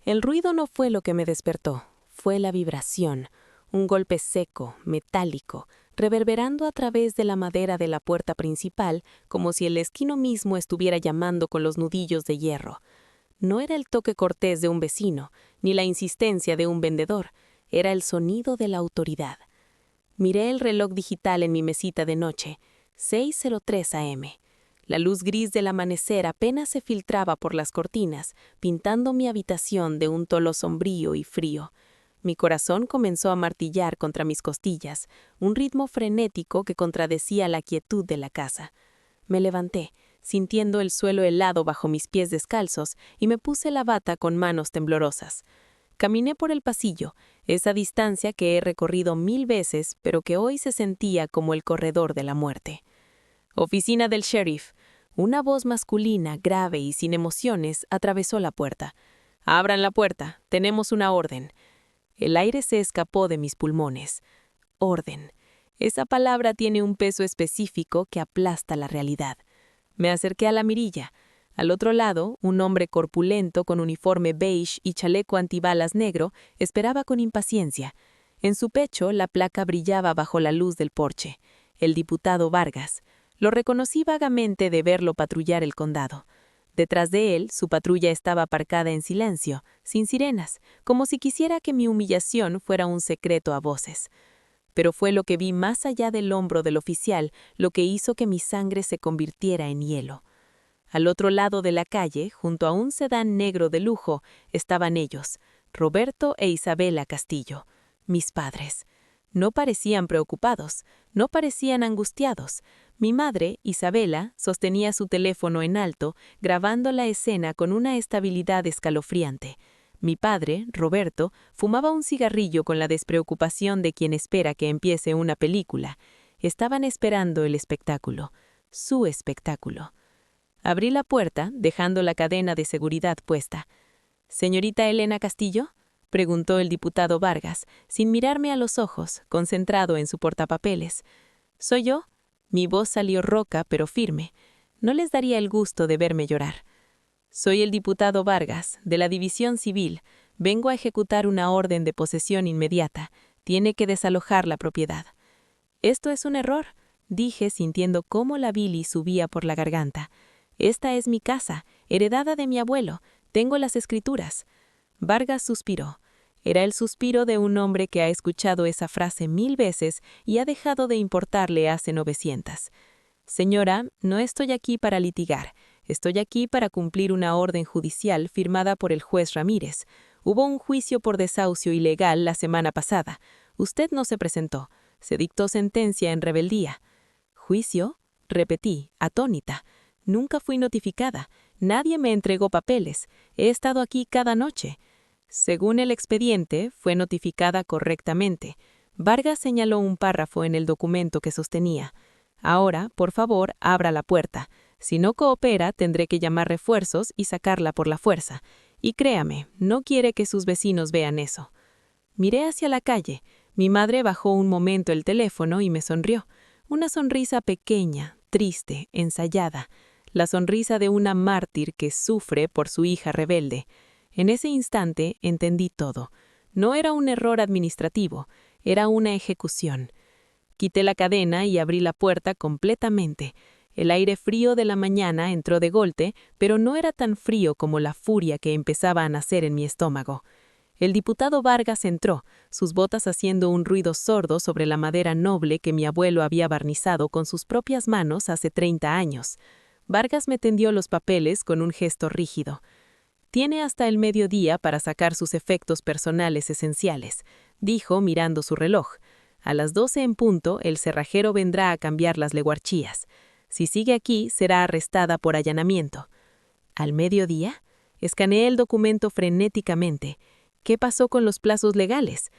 El ruido no fue lo que me despertó, fue la vibración, un golpe seco, metálico, reverberando a través de la madera de la puerta principal como si el esquino mismo estuviera llamando con los nudillos de hierro. No era el toque cortés de un vecino, ni la insistencia de un vendedor, era el sonido de la autoridad. Miré el reloj digital en mi mesita de noche, 6:03 a.m. La luz gris del amanecer apenas se filtraba por las cortinas, pintando mi habitación de un tono sombrío y frío. Mi corazón comenzó a martillar contra mis costillas, un ritmo frenético que contradecía la quietud de la casa. Me levanté, sintiendo el suelo helado bajo mis pies descalzos, y me puse la bata con manos temblorosas. Caminé por el pasillo, esa distancia que he recorrido 1000 veces, pero que hoy se sentía como el corredor de la muerte. Oficina del sheriff. Una voz masculina, grave y sin emociones, atravesó la puerta. «Abran la puerta, tenemos una orden». El aire se escapó de mis pulmones. Orden. Esa palabra tiene un peso específico que aplasta la realidad. Me acerqué a la mirilla. Al otro lado, un hombre corpulento con uniforme beige y chaleco antibalas negro esperaba con impaciencia. En su pecho, la placa brillaba bajo la luz del porche. El diputado Vargas. Lo reconocí vagamente de verlo patrullar el condado. Detrás de él, su patrulla estaba aparcada en silencio, sin sirenas, como si quisiera que mi humillación fuera un secreto a voces. Pero fue lo que vi más allá del hombro del oficial lo que hizo que mi sangre se convirtiera en hielo. Al otro lado de la calle, junto a un sedán negro de lujo, estaban ellos, Roberto e Isabela Castillo, mis padres. No parecían preocupados, no parecían angustiados. Mi madre, Isabela, sostenía su teléfono en alto, grabando la escena con una estabilidad escalofriante. Mi padre, Roberto, fumaba un cigarrillo con la despreocupación de quien espera que empiece una película. Estaban esperando el espectáculo, su espectáculo. Abrí la puerta, dejando la cadena de seguridad puesta. «¿Señorita Elena Castillo?», preguntó el diputado Vargas, sin mirarme a los ojos, concentrado en su portapapeles. «¿Soy yo?». Mi voz salió rouca pero firme. No les daría el gusto de verme llorar. «Soy el diputado Vargas, de la División Civil. Vengo a ejecutar una orden de posesión inmediata. Tiene que desalojar la propiedad». «Esto es un error», dije sintiendo cómo la bilis subía por la garganta. «Esta es mi casa, heredada de mi abuelo. Tengo las escrituras». Vargas suspiró. Era el suspiro de un hombre que ha escuchado esa frase 1000 veces y ha dejado de importarle hace 900. «Señora, no estoy aquí para litigar. Estoy aquí para cumplir una orden judicial firmada por el juez Ramírez. Hubo un juicio por desahucio ilegal la semana pasada. Usted no se presentó. Se dictó sentencia en rebeldía». «¿Juicio?», repetí, atónita. «Nunca fui notificada. Nadie me entregó papeles. He estado aquí cada noche». Según el expediente, fue notificada correctamente. Vargas señaló un párrafo en el documento que sostenía. «Ahora, por favor, abra la puerta. Si no coopera, tendré que llamar refuerzos y sacarla por la fuerza. Y créame, no quiere que sus vecinos vean eso». Miré hacia la calle. Mi madre bajó un momento el teléfono y me sonrió. Una sonrisa pequeña, triste, ensayada. La sonrisa de una mártir que sufre por su hija rebelde. En ese instante entendí todo. No era un error administrativo, era una ejecución. Quité la cadena y abrí la puerta completamente. El aire frío de la mañana entró de golpe, pero no era tan frío como la furia que empezaba a nacer en mi estómago. El diputado Vargas entró, sus botas haciendo un ruido sordo sobre la madera noble que mi abuelo había barnizado con sus propias manos hace 30 años. Vargas me tendió los papeles con un gesto rígido. «Tiene hasta el mediodía para sacar sus efectos personales esenciales», dijo mirando su reloj. «A las 12 en punto, el cerrajero vendrá a cambiar las leguarchías. Si sigue aquí, será arrestada por allanamiento». ¿Al mediodía? Escaneé el documento frenéticamente. ¿Qué pasó con los plazos legales?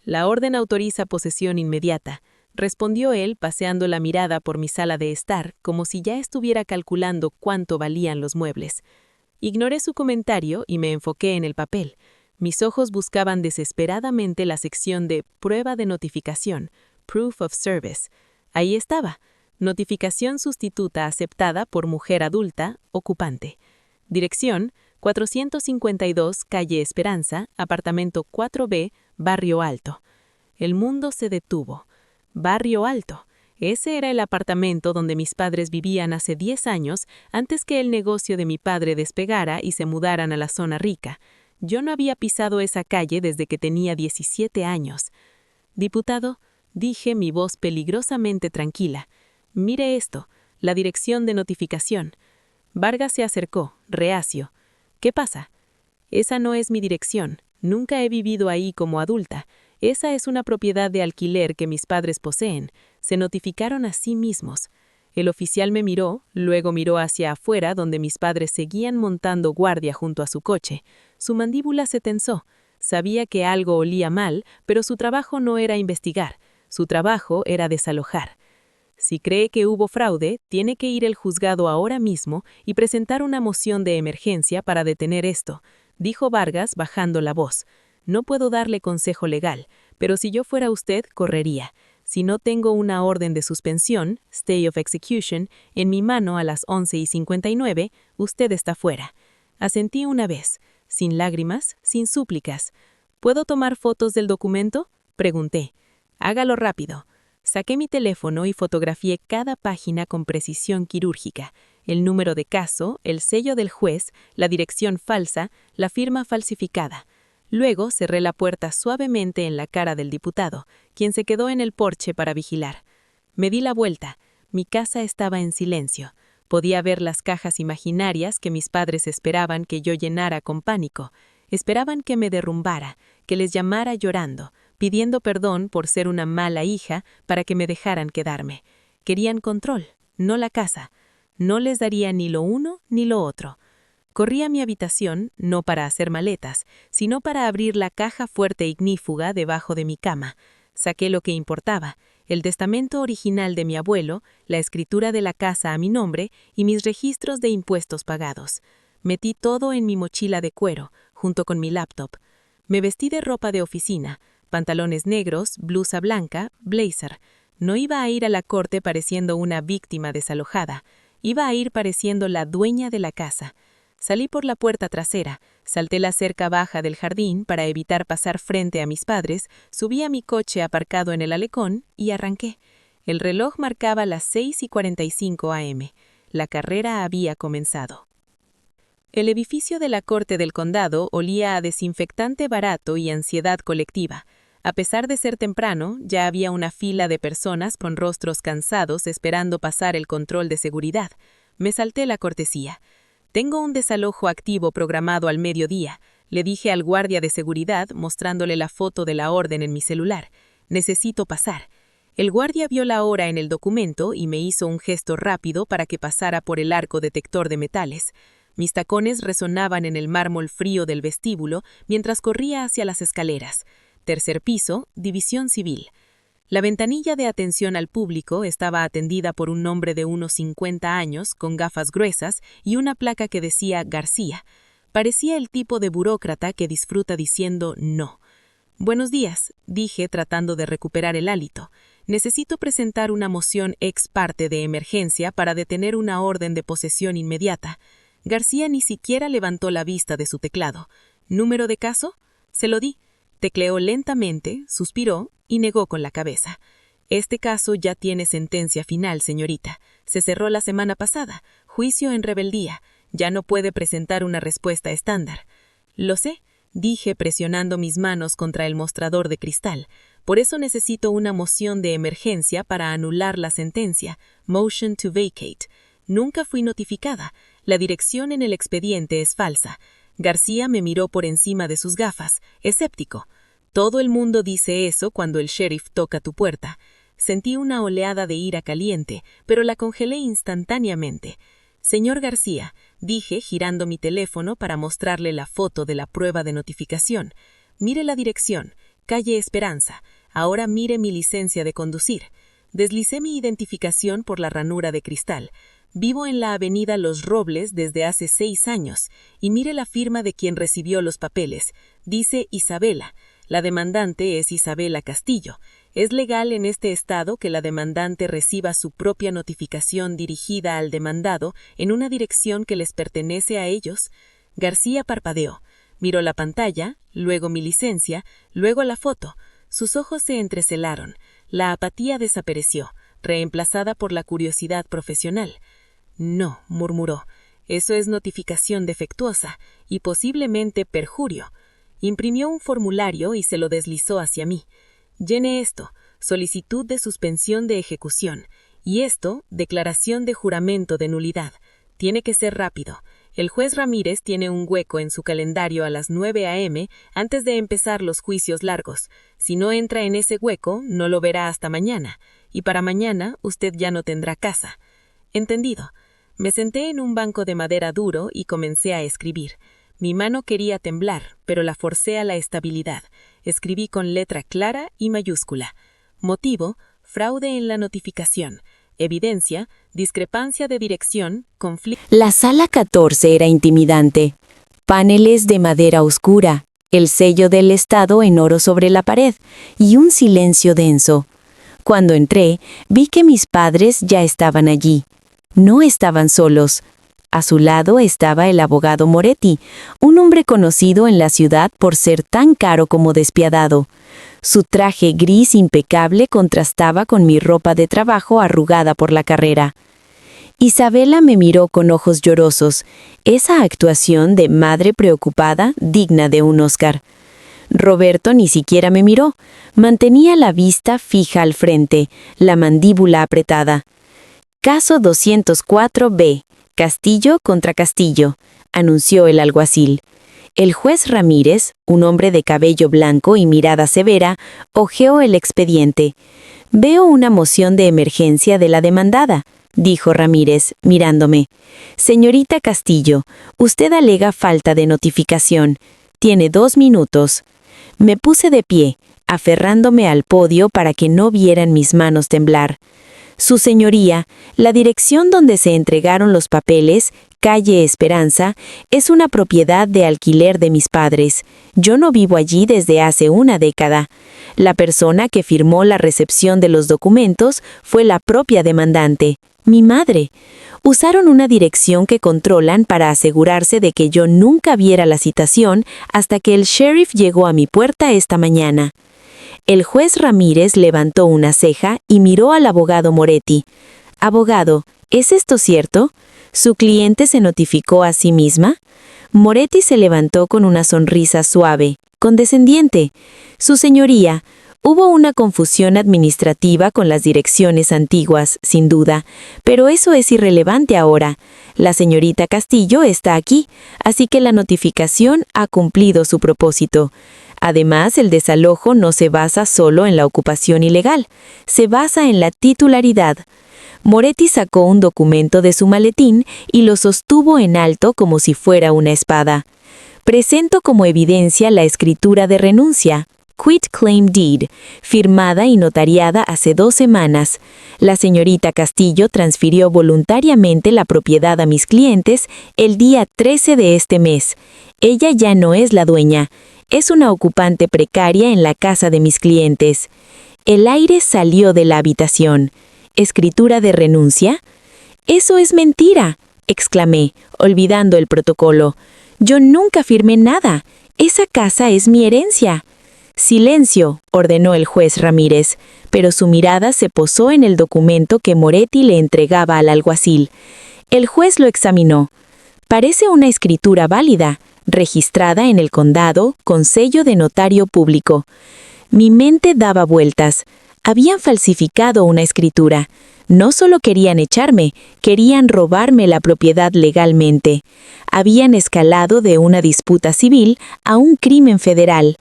«La orden autoriza posesión inmediata», respondió él paseando la mirada por mi sala de estar, como si ya estuviera calculando cuánto valían los muebles. Ignoré su comentario y me enfoqué en el papel. Mis ojos buscaban desesperadamente la sección de «Prueba de notificación», «Proof of Service». Ahí estaba, notificación sustituta aceptada por mujer adulta, ocupante. Dirección, 452, calle Esperanza, apartamento 4B, Barrio Alto. El mundo se detuvo. Barrio Alto. Ese era el apartamento donde mis padres vivían hace 10 años, antes que el negocio de mi padre despegara y se mudaran a la zona rica. Yo no había pisado esa calle desde que tenía 17 años. Diputado, dije, mi voz peligrosamente tranquila. Mire esto, la dirección de notificación. Vargas se acercó, reacio. ¿Qué pasa? Esa no es mi dirección. Nunca he vivido ahí como adulta. Esa es una propiedad de alquiler que mis padres poseen. Se notificaron a sí mismos. El oficial me miró, luego miró hacia afuera donde mis padres seguían montando guardia junto a su coche. Su mandíbula se tensó. Sabía que algo olía mal, pero su trabajo no era investigar. Su trabajo era desalojar. Si cree que hubo fraude, tiene que ir al juzgado ahora mismo y presentar una moción de emergencia para detener esto, dijo Vargas bajando la voz. No puedo darle consejo legal, pero si yo fuera usted, correría. Si no tengo una orden de suspensión, stay of execution, en mi mano a las 11:59, usted está fuera. Asentí una vez, sin lágrimas, sin súplicas. ¿Puedo tomar fotos del documento?, pregunté. Hágalo rápido. Saqué mi teléfono y fotografié cada página con precisión quirúrgica, el número de caso, el sello del juez, la dirección falsa, la firma falsificada. Luego cerré la puerta suavemente en la cara del diputado, quien se quedó en el porche para vigilar. Me di la vuelta. Mi casa estaba en silencio. Podía ver las cajas imaginarias que mis padres esperaban que yo llenara con pánico. Esperaban que me derrumbara, que les llamara llorando, pidiendo perdón por ser una mala hija para que me dejaran quedarme. Querían control, no la casa. No les daría ni lo uno ni lo otro. Corrí a mi habitación, no para hacer maletas, sino para abrir la caja fuerte ignífuga debajo de mi cama. Saqué lo que importaba, el testamento original de mi abuelo, la escritura de la casa a mi nombre y mis registros de impuestos pagados. Metí todo en mi mochila de cuero, junto con mi laptop. Me vestí de ropa de oficina, pantalones negros, blusa blanca, blazer. No iba a ir a la corte pareciendo una víctima desalojada. Iba a ir pareciendo la dueña de la casa. Salí por la puerta trasera, salté la cerca baja del jardín para evitar pasar frente a mis padres, subí a mi coche aparcado en el alecón y arranqué. El reloj marcaba las 6:45 a.m. La carrera había comenzado. El edificio de la Corte del Condado olía a desinfectante barato y ansiedad colectiva. A pesar de ser temprano, ya había una fila de personas con rostros cansados esperando pasar el control de seguridad. Me salté la cortesía. Tengo un desalojo activo programado al mediodía, le dije al guardia de seguridad mostrándole la foto de la orden en mi celular. Necesito pasar. El guardia vio la hora en el documento y me hizo un gesto rápido para que pasara por el arco detector de metales. Mis tacones resonaban en el mármol frío del vestíbulo mientras corría hacia las escaleras. Tercer piso, División Civil. La ventanilla de atención al público estaba atendida por un hombre de unos 50 años, con gafas gruesas y una placa que decía García. Parecía el tipo de burócrata que disfruta diciendo no. Buenos días, dije tratando de recuperar el hálito. Necesito presentar una moción ex parte de emergencia para detener una orden de posesión inmediata. García ni siquiera levantó la vista de su teclado. ¿Número de caso? Se lo di. Tecleó lentamente, suspiró y negó con la cabeza. Este caso ya tiene sentencia final, señorita. Se cerró la semana pasada. Juicio en rebeldía. Ya no puede presentar una respuesta estándar. Lo sé, dije presionando mis manos contra el mostrador de cristal. Por eso necesito una moción de emergencia para anular la sentencia. Motion to vacate. Nunca fui notificada. La dirección en el expediente es falsa. García me miró por encima de sus gafas, escéptico. Todo el mundo dice eso cuando el sheriff toca tu puerta. Sentí una oleada de ira caliente, pero la congelé instantáneamente. Señor García, dije girando mi teléfono para mostrarle la foto de la prueba de notificación. Mire la dirección, calle Esperanza. Ahora mire mi licencia de conducir. Deslicé mi identificación por la ranura de cristal. Vivo en la avenida Los Robles desde hace 6 años, y mire la firma de quien recibió los papeles. Dice Isabela. La demandante es Isabela Castillo. ¿Es legal en este estado que la demandante reciba su propia notificación dirigida al demandado en una dirección que les pertenece a ellos? García parpadeó. Miró la pantalla, luego mi licencia, luego la foto. Sus ojos se entrecelaron. La apatía desapareció, reemplazada por la curiosidad profesional. No, murmuró. Eso es notificación defectuosa y posiblemente perjurio. Imprimió un formulario y se lo deslizó hacia mí. Llene esto, solicitud de suspensión de ejecución. Y esto, declaración de juramento de nulidad. Tiene que ser rápido. El juez Ramírez tiene un hueco en su calendario a las 9 a.m. antes de empezar los juicios largos. Si no entra en ese hueco, no lo verá hasta mañana. Y para mañana usted ya no tendrá casa. Entendido. Me senté en un banco de madera duro y comencé a escribir. Mi mano quería temblar, pero la forcé a la estabilidad. Escribí con letra clara y mayúscula. Motivo: fraude en la notificación. Evidencia: discrepancia de dirección, conflicto. La sala 14 era intimidante. Paneles de madera oscura, el sello del Estado en oro sobre la pared y un silencio denso. Cuando entré, vi que mis padres ya estaban allí. No estaban solos. A su lado estaba el abogado Moretti, un hombre conocido en la ciudad por ser tan caro como despiadado. Su traje gris impecable contrastaba con mi ropa de trabajo arrugada por la carrera. Isabela me miró con ojos llorosos, esa actuación de madre preocupada digna de un Oscar. Roberto ni siquiera me miró, mantenía la vista fija al frente, la mandíbula apretada. Caso 204B, Castillo contra Castillo, anunció el alguacil. El juez Ramírez, un hombre de cabello blanco y mirada severa, hojeó el expediente. Veo una moción de emergencia de la demandada, dijo Ramírez, mirándome. Señorita Castillo, usted alega falta de notificación. Tiene 2 minutos. Me puse de pie, aferrándome al podio para que no vieran mis manos temblar. Su señoría, la dirección donde se entregaron los papeles, calle Esperanza, es una propiedad de alquiler de mis padres. Yo no vivo allí desde hace una década. La persona que firmó la recepción de los documentos fue la propia demandante, mi madre. Usaron una dirección que controlan para asegurarse de que yo nunca viera la citación hasta que el sheriff llegó a mi puerta esta mañana. El juez Ramírez levantó una ceja y miró al abogado Moretti. Abogado, ¿es esto cierto? ¿Su cliente se notificó a sí misma? Moretti se levantó con una sonrisa suave, condescendiente. Su señoría, hubo una confusión administrativa con las direcciones antiguas, sin duda, pero eso es irrelevante ahora. La señorita Castillo está aquí, así que la notificación ha cumplido su propósito. Además, el desalojo no se basa solo en la ocupación ilegal, se basa en la titularidad. Moretti sacó un documento de su maletín y lo sostuvo en alto como si fuera una espada. Presento como evidencia la escritura de renuncia, Quit Claim Deed, firmada y notariada hace 2 semanas. La señorita Castillo transfirió voluntariamente la propiedad a mis clientes el día 13 de este mes. Ella ya no es la dueña. Es una ocupante precaria en la casa de mis clientes. El aire salió de la habitación. ¿Escritura de renuncia? ¡Eso es mentira!, exclamé, olvidando el protocolo. Yo nunca firmé nada. Esa casa es mi herencia. Silencio, ordenó el juez Ramírez, pero su mirada se posó en el documento que Moretti le entregaba al alguacil. El juez lo examinó. Parece una escritura válida, registrada en el condado con sello de notario público. Mi mente daba vueltas. Habían falsificado una escritura. No solo querían echarme, querían robarme la propiedad legalmente. Habían escalado de una disputa civil a un crimen federal.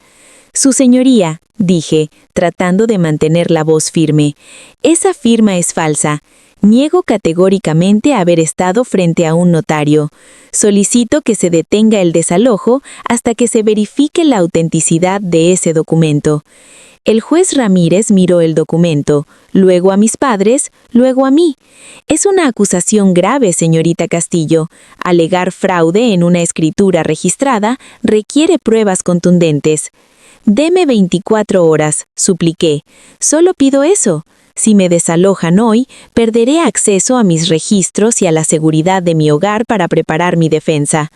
Su señoría, dije, tratando de mantener la voz firme, esa firma es falsa. Niego categóricamente haber estado frente a un notario. Solicito que se detenga el desalojo hasta que se verifique la autenticidad de ese documento. El juez Ramírez miró el documento, luego a mis padres, luego a mí. Es una acusación grave, señorita Castillo. Alegar fraude en una escritura registrada requiere pruebas contundentes. Deme 24 horas, supliqué. Solo pido eso. Si me desalojan hoy, perderé acceso a mis registros y a la seguridad de mi hogar para preparar mi defensa.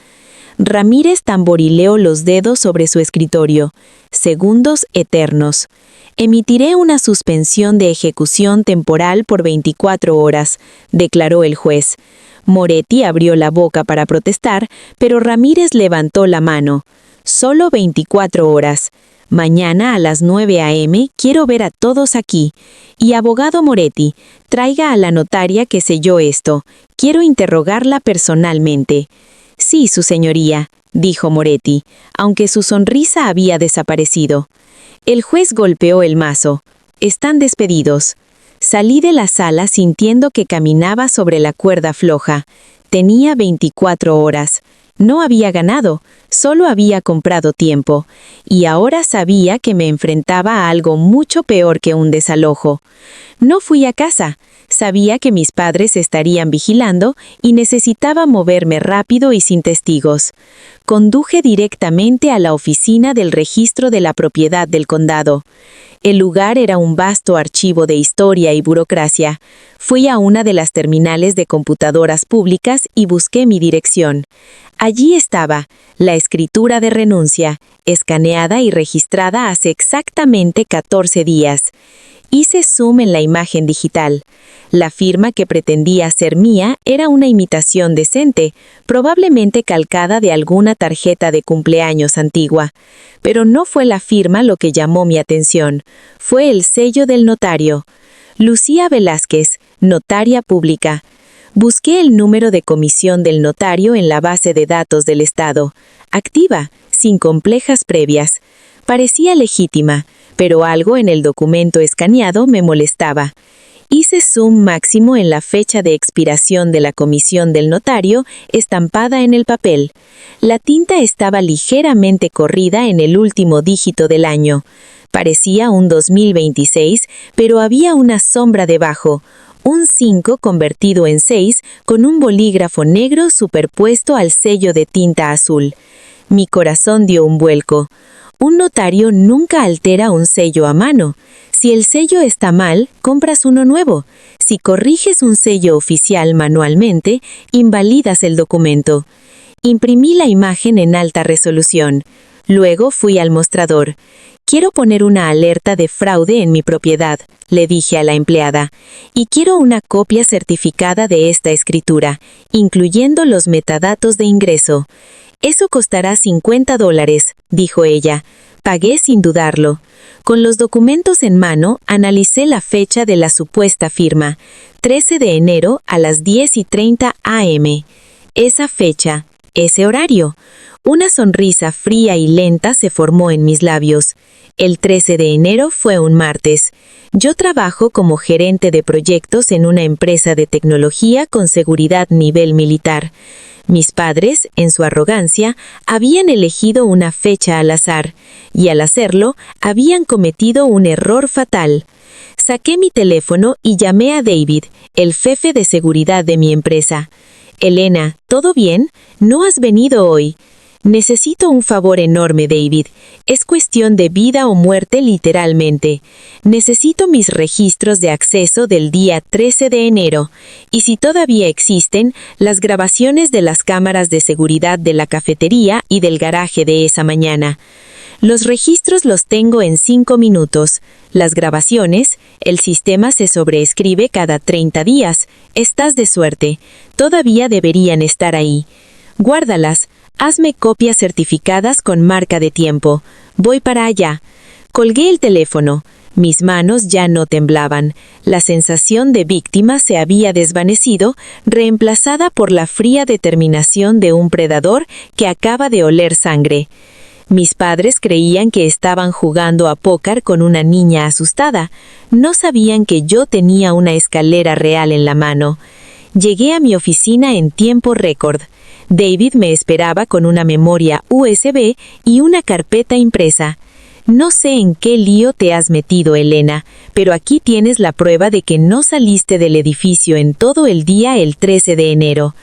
Ramírez tamborileó los dedos sobre su escritorio. Segundos eternos. Emitiré una suspensión de ejecución temporal por 24 horas, declaró el juez. Moretti abrió la boca para protestar, pero Ramírez levantó la mano. Solo 24 horas. Mañana a las 9 a.m. quiero ver a todos aquí. Y abogado Moretti, traiga a la notaria que selló esto. Quiero interrogarla personalmente. Sí, su señoría, dijo Moretti, aunque su sonrisa había desaparecido. El juez golpeó el mazo. Están despedidos. Salí de la sala sintiendo que caminaba sobre la cuerda floja. Tenía 24 horas. No había ganado, solo había comprado tiempo. Y ahora sabía que me enfrentaba a algo mucho peor que un desalojo. No fui a casa. Sabía que mis padres estarían vigilando y necesitaba moverme rápido y sin testigos. Conduje directamente a la oficina del registro de la propiedad del condado. El lugar era un vasto archivo de historia y burocracia. Fui a una de las terminales de computadoras públicas y busqué mi dirección. Allí estaba, la escritura de renuncia, escaneada y registrada hace exactamente 14 días. Hice zoom en la imagen digital. La firma que pretendía ser mía era una imitación decente, probablemente calcada de alguna tarjeta de cumpleaños antigua. Pero no fue la firma lo que llamó mi atención, fue el sello del notario. Lucía Velázquez, notaria pública. Busqué el número de comisión del notario en la base de datos del Estado. Activa, sin complejas previas. Parecía legítima, pero algo en el documento escaneado me molestaba. Hice zoom máximo en la fecha de expiración de la comisión del notario estampada en el papel. La tinta estaba ligeramente corrida en el último dígito del año. Parecía un 2026, pero había una sombra debajo. Un 5 convertido en 6 con un bolígrafo negro superpuesto al sello de tinta azul. Mi corazón dio un vuelco. Un notario nunca altera un sello a mano. Si el sello está mal, compras uno nuevo. Si corriges un sello oficial manualmente, invalidas el documento. Imprimí la imagen en alta resolución. Luego fui al mostrador. Quiero poner una alerta de fraude en mi propiedad, le dije a la empleada, y quiero una copia certificada de esta escritura, incluyendo los metadatos de ingreso. Eso costará $50, dijo ella. Pagué sin dudarlo. Con los documentos en mano, analicé la fecha de la supuesta firma, 13 de enero a las 10:30 a.m. Esa fecha, ese horario. Una sonrisa fría y lenta se formó en mis labios. El 13 de enero fue un martes. Yo trabajo como gerente de proyectos en una empresa de tecnología con seguridad nivel militar. Mis padres, en su arrogancia, habían elegido una fecha al azar, y al hacerlo, habían cometido un error fatal. Saqué mi teléfono y llamé a David, el jefe de seguridad de mi empresa. Elena, ¿todo bien? ¿No has venido hoy? Necesito un favor enorme, David. Es cuestión de vida o muerte literalmente. Necesito mis registros de acceso del día 13 de enero, y si todavía existen, las grabaciones de las cámaras de seguridad de la cafetería y del garaje de esa mañana. Los registros los tengo en 5 minutos. Las grabaciones, el sistema se sobreescribe cada 30 días. Estás de suerte. Todavía deberían estar ahí. Guárdalas. Hazme copias certificadas con marca de tiempo. Voy para allá. Colgué el teléfono. Mis manos ya no temblaban. La sensación de víctima se había desvanecido, reemplazada por la fría determinación de un predador que acaba de oler sangre. Mis padres creían que estaban jugando a póker con una niña asustada. No sabían que yo tenía una escalera real en la mano. Llegué a mi oficina en tiempo récord. David me esperaba con una memoria USB y una carpeta impresa. No sé en qué lío te has metido, Elena, pero aquí tienes la prueba de que no saliste del edificio en todo el día el 13 de enero.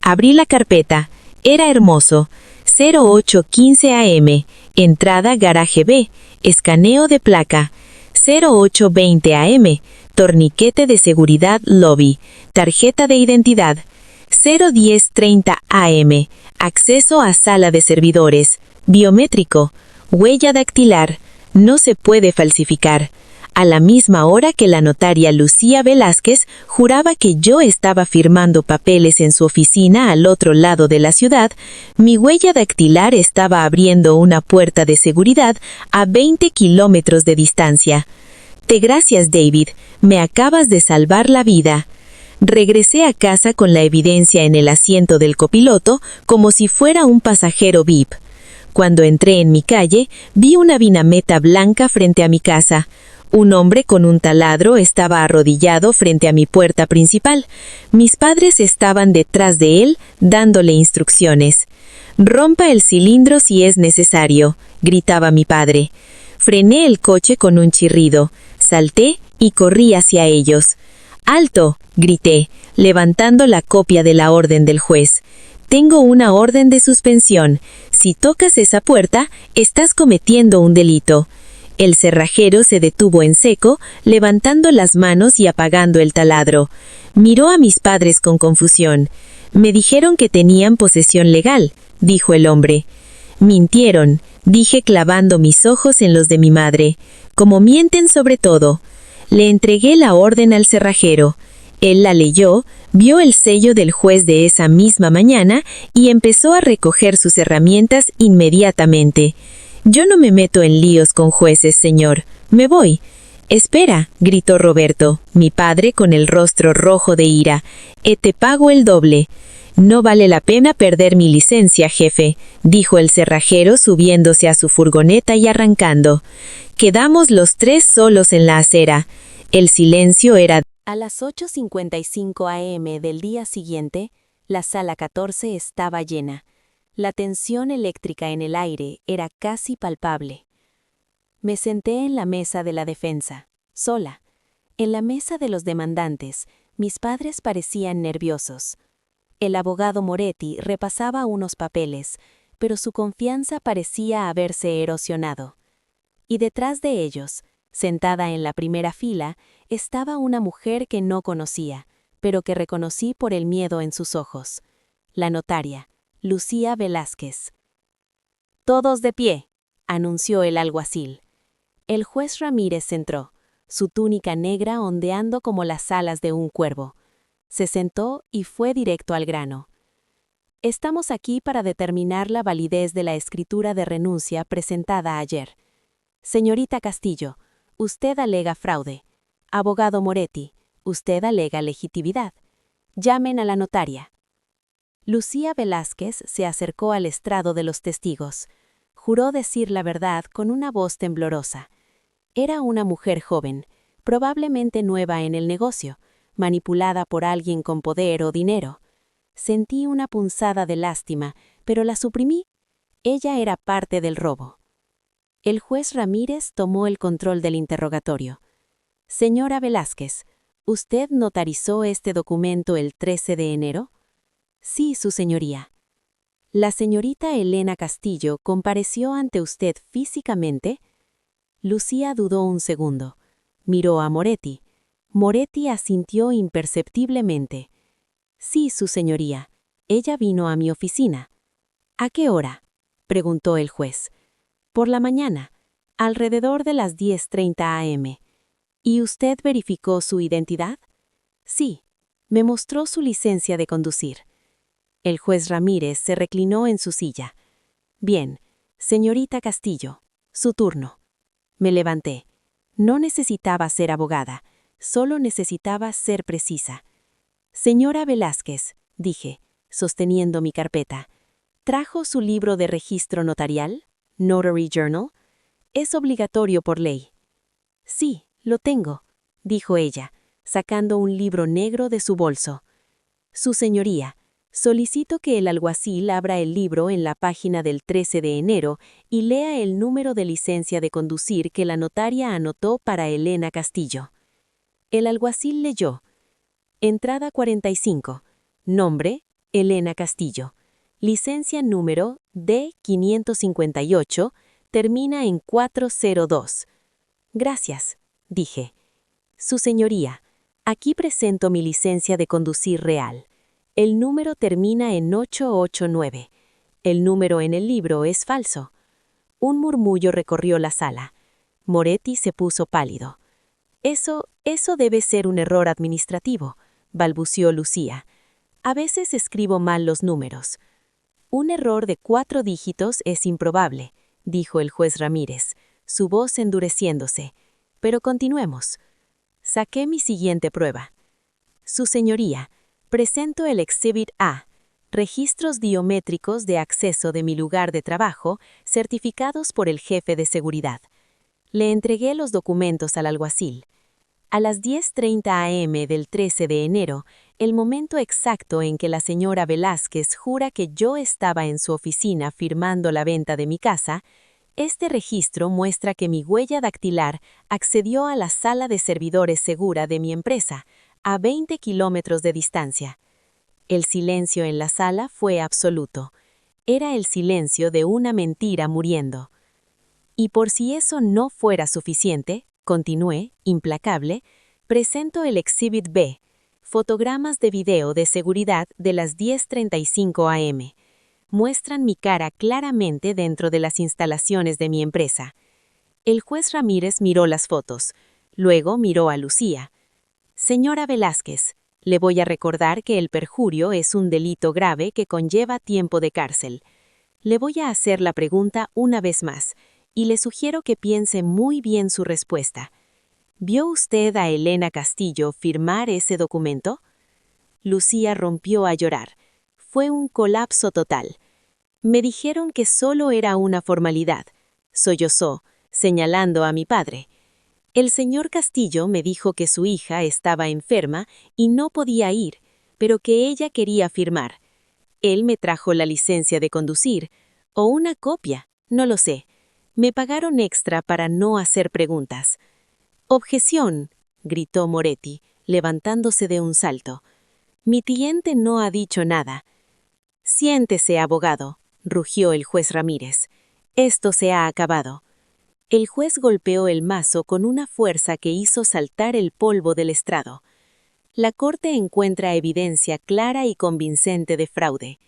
Abrí la carpeta. Era hermoso. 08:15 a.m. Entrada garaje B. Escaneo de placa. 08:20 a.m. Torniquete de seguridad lobby. Tarjeta de identidad. 010:30 AM. Acceso a sala de servidores. Biométrico. Huella dactilar. No se puede falsificar. A la misma hora que la notaria Lucía Velázquez juraba que yo estaba firmando papeles en su oficina al otro lado de la ciudad, mi huella dactilar estaba abriendo una puerta de seguridad a 20 kilómetros de distancia. Te gracias, David, me acabas de salvar la vida. Regresé a casa con la evidencia en el asiento del copiloto como si fuera un pasajero VIP. Cuando entré en mi calle, vi una vinameta blanca frente a mi casa. Un hombre con un taladro estaba arrodillado frente a mi puerta principal. Mis padres estaban detrás de él, dándole instrucciones. «Rompa el cilindro si es necesario», gritaba mi padre. Frené el coche con un chirrido, salté y corrí hacia ellos. «¡Alto!», grité, levantando la copia de la orden del juez. «Tengo una orden de suspensión. Si tocas esa puerta, estás cometiendo un delito». El cerrajero se detuvo en seco, levantando las manos y apagando el taladro. Miró a mis padres con confusión. «Me dijeron que tenían posesión legal», dijo el hombre. «Mintieron», dije clavando mis ojos en los de mi madre. «Como mienten sobre todo». Le entregué la orden al cerrajero. Él la leyó, vio el sello del juez de esa misma mañana y empezó a recoger sus herramientas inmediatamente. «Yo no me meto en líos con jueces, señor. Me voy». «Espera», gritó Roberto, mi padre con el rostro rojo de ira. «Te pago el doble». «No vale la pena perder mi licencia, jefe», dijo el cerrajero subiéndose a su furgoneta y arrancando. Quedamos los tres solos en la acera. El silencio era... A las 8:55 AM del día siguiente, la sala 14 estaba llena. La tensión eléctrica en el aire era casi palpable. Me senté en la mesa de la defensa, sola. En la mesa de los demandantes, mis padres parecían nerviosos. El abogado Moretti repasaba unos papeles, pero su confianza parecía haberse erosionado. Y detrás de ellos, sentada en la primera fila, estaba una mujer que no conocía, pero que reconocí por el miedo en sus ojos. La notaria, Lucía Velázquez. «Todos de pie», anunció el alguacil. El juez Ramírez entró, su túnica negra ondeando como las alas de un cuervo. Se sentó y fue directo al grano. «Estamos aquí para determinar la validez de la escritura de renuncia presentada ayer. Señorita Castillo, usted alega fraude. Abogado Moretti, usted alega legitimidad. Llamen a la notaria». Lucía Velázquez se acercó al estrado de los testigos. Juró decir la verdad con una voz temblorosa. Era una mujer joven, probablemente nueva en el negocio, manipulada por alguien con poder o dinero. Sentí una punzada de lástima, pero la suprimí. Ella era parte del robo. El juez Ramírez tomó el control del interrogatorio. «Señora Velázquez, ¿usted notarizó este documento el 13 de enero?» «Sí, su señoría». «¿La señorita Elena Castillo compareció ante usted físicamente?» Lucía dudó un segundo. Miró a Moretti. Moretti asintió imperceptiblemente. «Sí, su señoría. Ella vino a mi oficina». «¿A qué hora?», preguntó el juez. «Por la mañana, alrededor de las 10:30 AM». «¿Y usted verificó su identidad?» «Sí, me mostró su licencia de conducir». El juez Ramírez se reclinó en su silla. «Bien, señorita Castillo, su turno». Me levanté. No necesitaba ser abogada, solo necesitaba ser precisa. «Señora Velázquez», dije, sosteniendo mi carpeta, ¿trajo su libro de registro notarial? ¿Notary Journal? Es obligatorio por ley». «Sí, lo tengo», dijo ella, sacando un libro negro de su bolso. «Su señoría, solicito que el alguacil abra el libro en la página del 13 de enero y lea el número de licencia de conducir que la notaria anotó para Elena Castillo». El alguacil leyó. Entrada 45. Nombre, Elena Castillo. Licencia número D558, termina en 402. «Gracias», dije. «Su señoría, aquí presento mi licencia de conducir real. El número termina en 889. El número en el libro es falso. Un murmullo recorrió la sala. Moretti se puso pálido. Eso debe ser un error administrativo, balbució Lucía. A veces escribo mal los números. Un error de 4 dígitos es improbable, dijo el juez Ramírez, su voz endureciéndose. Pero continuemos. Saqué mi siguiente prueba. Su señoría, presento el Exhibit A, registros biométricos de acceso de mi lugar de trabajo, certificados por el jefe de seguridad. Le entregué los documentos al alguacil. A las 10:30 am del 13 de enero, el momento exacto en que la señora Velázquez jura que yo estaba en su oficina firmando la venta de mi casa, este registro muestra que mi huella dactilar accedió a la sala de servidores segura de mi empresa, a 20 kilómetros de distancia. El silencio en la sala fue absoluto. Era el silencio de una mentira muriendo. Y por si eso no fuera suficiente, continué, implacable, presento el Exhibit B, fotogramas de video de seguridad de las 10:35 am. Muestran mi cara claramente dentro de las instalaciones de mi empresa. El juez Ramírez miró las fotos, luego miró a Lucía. Señora Velázquez, le voy a recordar que el perjurio es un delito grave que conlleva tiempo de cárcel. Le voy a hacer la pregunta una vez más, y le sugiero que piense muy bien su respuesta. ¿Vio usted a Elena Castillo firmar ese documento? Lucía rompió a llorar. Fue un colapso total. Me dijeron que solo era una formalidad. Sollozó, señalando a mi padre. El señor Castillo me dijo que su hija estaba enferma y no podía ir, pero que ella quería firmar. Él me trajo la licencia de conducir, o una copia, no lo sé. Me pagaron extra para no hacer preguntas. «Objeción», gritó Moretti, levantándose de un salto. «Mi cliente no ha dicho nada». «Siéntese, abogado», rugió el juez Ramírez. «Esto se ha acabado». El juez golpeó el mazo con una fuerza que hizo saltar el polvo del estrado. La corte encuentra evidencia clara y convincente de fraude.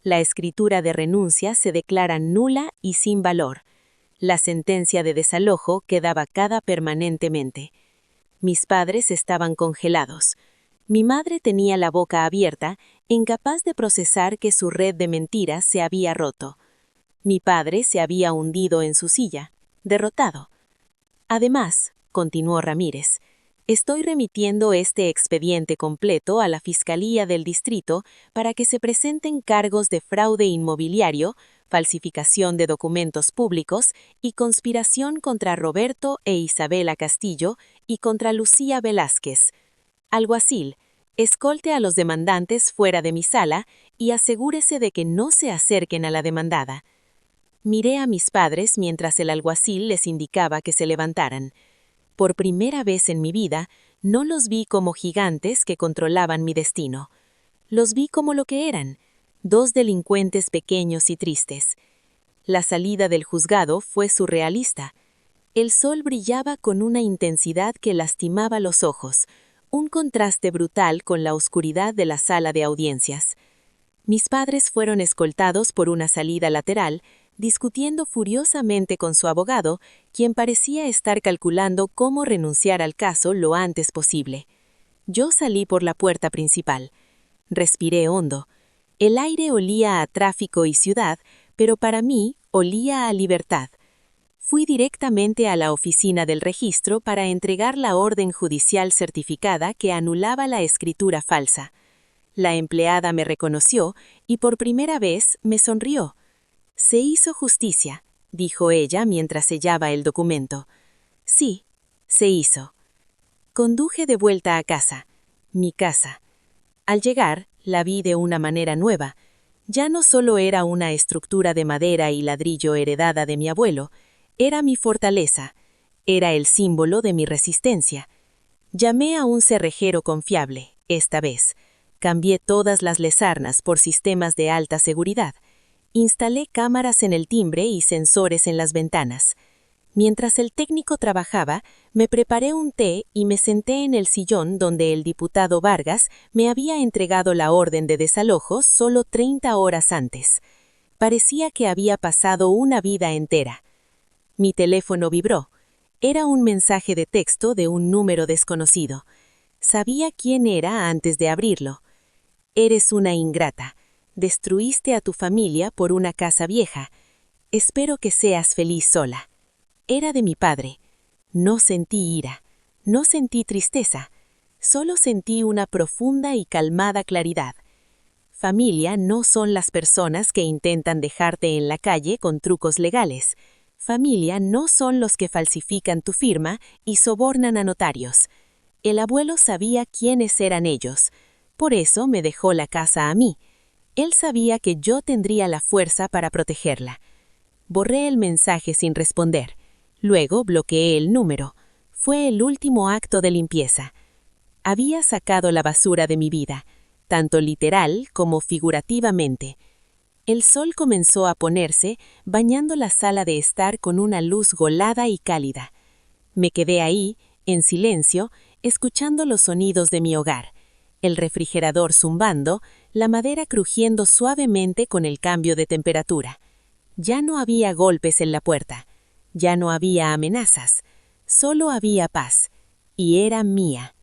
La escritura de renuncia se declara nula y sin valor. La sentencia de desalojo queda vacada permanentemente. Mis padres estaban congelados. Mi madre tenía la boca abierta, incapaz de procesar que su red de mentiras se había roto. Mi padre se había hundido en su silla, derrotado. Además, continuó Ramírez, estoy remitiendo este expediente completo a la Fiscalía del Distrito para que se presenten cargos de fraude inmobiliario, falsificación de documentos públicos y conspiración contra Roberto e Isabela Castillo y contra Lucía Velázquez. Alguacil, escolte a los demandantes fuera de mi sala y asegúrese de que no se acerquen a la demandada. Miré a mis padres mientras el alguacil les indicaba que se levantaran. Por primera vez en mi vida, no los vi como gigantes que controlaban mi destino. Los vi como lo que eran, 2 delincuentes pequeños y tristes. La salida del juzgado fue surrealista. El sol brillaba con una intensidad que lastimaba los ojos, un contraste brutal con la oscuridad de la sala de audiencias. Mis padres fueron escoltados por una salida lateral, discutiendo furiosamente con su abogado, quien parecía estar calculando cómo renunciar al caso lo antes posible. Yo salí por la puerta principal. Respiré hondo. El aire olía a tráfico y ciudad, pero para mí olía a libertad. Fui directamente a la oficina del registro para entregar la orden judicial certificada que anulaba la escritura falsa. La empleada me reconoció y por primera vez me sonrió. «Se hizo justicia», dijo ella mientras sellaba el documento. «Sí, se hizo». Conduje de vuelta a casa, mi casa. Al llegar, la vi de una manera nueva. Ya no solo era una estructura de madera y ladrillo heredada de mi abuelo, era mi fortaleza, era el símbolo de mi resistencia. Llamé a un cerrejero confiable, esta vez. Cambié todas las lesarnas por sistemas de alta seguridad. Instalé cámaras en el timbre y sensores en las ventanas. Mientras el técnico trabajaba, me preparé un té y me senté en el sillón donde el diputado Vargas me había entregado la orden de desalojo solo 30 horas antes. Parecía que había pasado una vida entera. Mi teléfono vibró. Era un mensaje de texto de un número desconocido. Sabía quién era antes de abrirlo. Eres una ingrata. Destruiste a tu familia por una casa vieja. Espero que seas feliz sola. Era de mi padre. No sentí ira. No sentí tristeza. Solo sentí una profunda y calmada claridad. Familia no son las personas que intentan dejarte en la calle con trucos legales. Familia no son los que falsifican tu firma y sobornan a notarios. El abuelo sabía quiénes eran ellos. Por eso me dejó la casa a mí. Él sabía que yo tendría la fuerza para protegerla. Borré el mensaje sin responder. Luego bloqueé el número. Fue el último acto de limpieza. Había sacado la basura de mi vida, tanto literal como figurativamente. El sol comenzó a ponerse, bañando la sala de estar con una luz golada y cálida. Me quedé ahí, en silencio, escuchando los sonidos de mi hogar. El refrigerador zumbando, la madera crujiendo suavemente con el cambio de temperatura. Ya no había golpes en la puerta. Ya no había amenazas. Solo había paz. Y era mía.